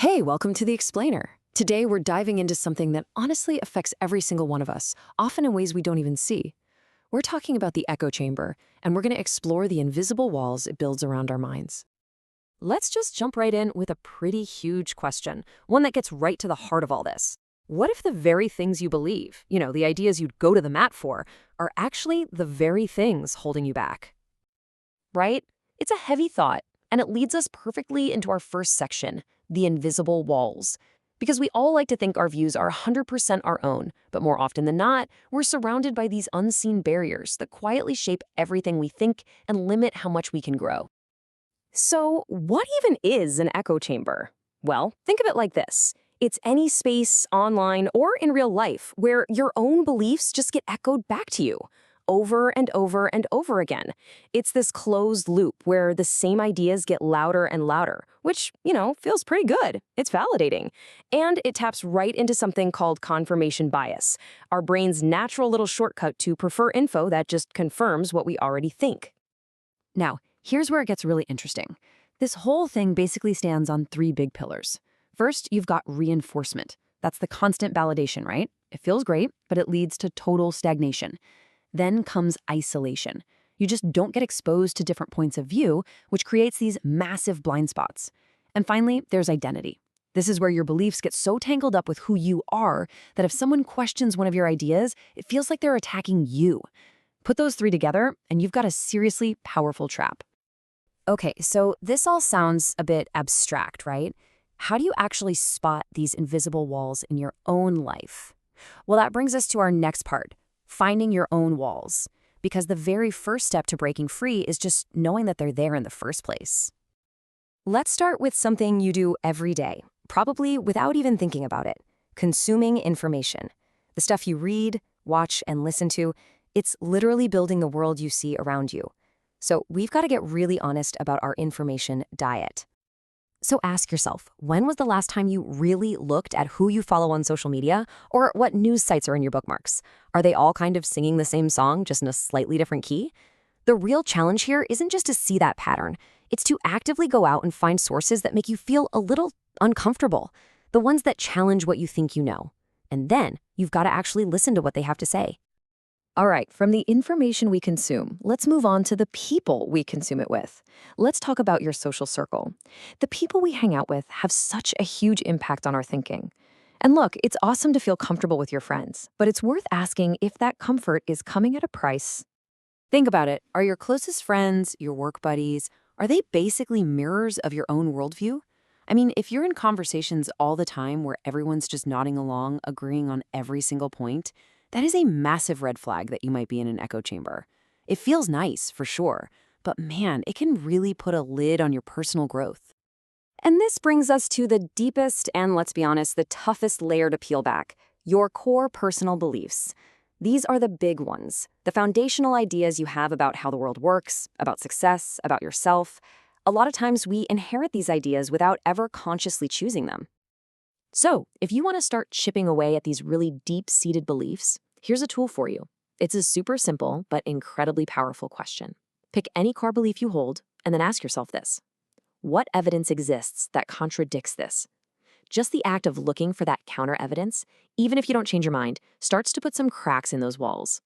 Hey, welcome to The Explainer. Today we're diving into something that honestly affects every single one of us, often in ways we don't even see. We're talking about the echo chamber, and we're going to explore the invisible walls it builds around our minds. Let's just jump right in with a pretty huge question, one that gets right to the heart of all this. What if the very things you believe, the ideas you'd go to the mat for, are actually the very things holding you back? Right? It's a heavy thought, and it leads us perfectly into our first section, the invisible walls. Because we all like to think our views are 100% our own, but more often than not, we're surrounded by these unseen barriers that quietly shape everything we think and limit how much we can grow. So, what even is an echo chamber? Well, think of it like this. It's any space, online or in real life, where your own beliefs just get echoed back to you over and over and over again. It's this closed loop where the same ideas get louder and louder, which, feels pretty good. It's validating. And it taps right into something called confirmation bias, our brain's natural little shortcut to prefer info that just confirms what we already think. Now, here's where it gets really interesting. This whole thing basically stands on three big pillars. First, you've got reinforcement. That's the constant validation, right? It feels great, but it leads to total stagnation. Then comes isolation. You just don't get exposed to different points of view, which creates these massive blind spots. And finally, there's identity. This is where your beliefs get so tangled up with who you are that if someone questions one of your ideas, it feels like they're attacking you. Put those three together, and you've got a seriously powerful trap. Okay, so this all sounds a bit abstract, right? How do you actually spot these invisible walls in your own life? Well, that brings us to our next part, finding your own walls. Because the very first step to breaking free is just knowing that they're there in the first place. Let's start with something you do every day, probably without even thinking about it. Consuming information. The stuff you read, watch, and listen to, it's literally building the world you see around you. So we've got to get really honest about our information diet. So ask yourself, when was the last time you really looked at who you follow on social media or what news sites are in your bookmarks? Are they all kind of singing the same song, just in a slightly different key? The real challenge here isn't just to see that pattern. It's to actively go out and find sources that make you feel a little uncomfortable, the ones that challenge what you think you know. And then you've got to actually listen to what they have to say. All right, from the information we consume, let's move on to the people we consume it with. Let's talk about your social circle. The people we hang out with have such a huge impact on our thinking. And look, it's awesome to feel comfortable with your friends, but it's worth asking if that comfort is coming at a price. Think about it. Are your closest friends, your work buddies, are they basically mirrors of your own worldview? I mean, if you're in conversations all the time where everyone's just nodding along, agreeing on every single point, that is a massive red flag that you might be in an echo chamber. It feels nice, for sure, but man, it can really put a lid on your personal growth. And this brings us to the deepest and, let's be honest, the toughest layer to peel back, your core personal beliefs. These are the big ones, the foundational ideas you have about how the world works, about success, about yourself. A lot of times we inherit these ideas without ever consciously choosing them. So, if you want to start chipping away at these really deep-seated beliefs, here's a tool for you. It's a super simple but incredibly powerful question. Pick any core belief you hold and then ask yourself this. What evidence exists that contradicts this? Just the act of looking for that counter evidence, even if you don't change your mind, starts to put some cracks in those walls.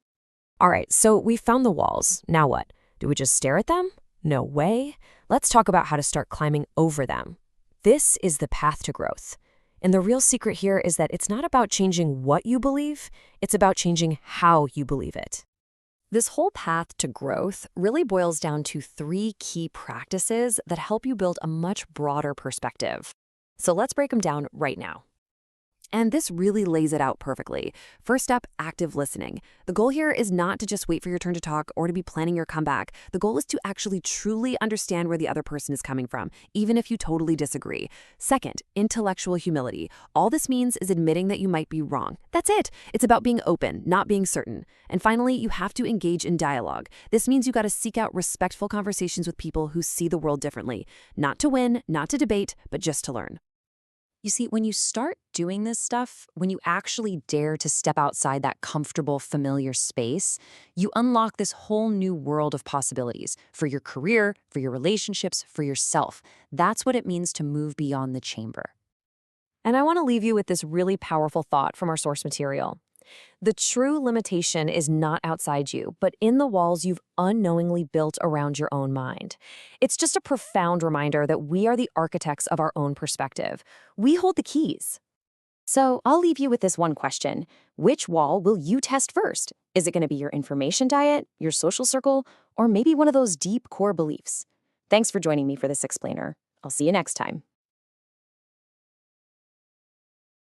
All right, so we found the walls. Now what? Do we just stare at them? No way. Let's talk about how to start climbing over them. This is the path to growth. And the real secret here is that it's not about changing what you believe, it's about changing how you believe it. This whole path to growth really boils down to three key practices that help you build a much broader perspective. So let's break them down right now. And this really lays it out perfectly. First up, active listening. The goal here is not to just wait for your turn to talk or to be planning your comeback. The goal is to actually truly understand where the other person is coming from, even if you totally disagree. Second, intellectual humility. All this means is admitting that you might be wrong. That's it. It's about being open, not being certain. And finally, you have to engage in dialogue. This means you got to seek out respectful conversations with people who see the world differently. Not to win, not to debate, but just to learn. You see, when you start doing this stuff, when you actually dare to step outside that comfortable, familiar space, you unlock this whole new world of possibilities for your career, for your relationships, for yourself. That's what it means to move beyond the chamber. And I want to leave you with this really powerful thought from our source material. The true limitation is not outside you, but in the walls you've unknowingly built around your own mind. It's just a profound reminder that we are the architects of our own perspective. We hold the keys. So I'll leave you with this one question. Which wall will you test first? Is it going to be your information diet, your social circle, or maybe one of those deep core beliefs? Thanks for joining me for this explainer. I'll see you next time.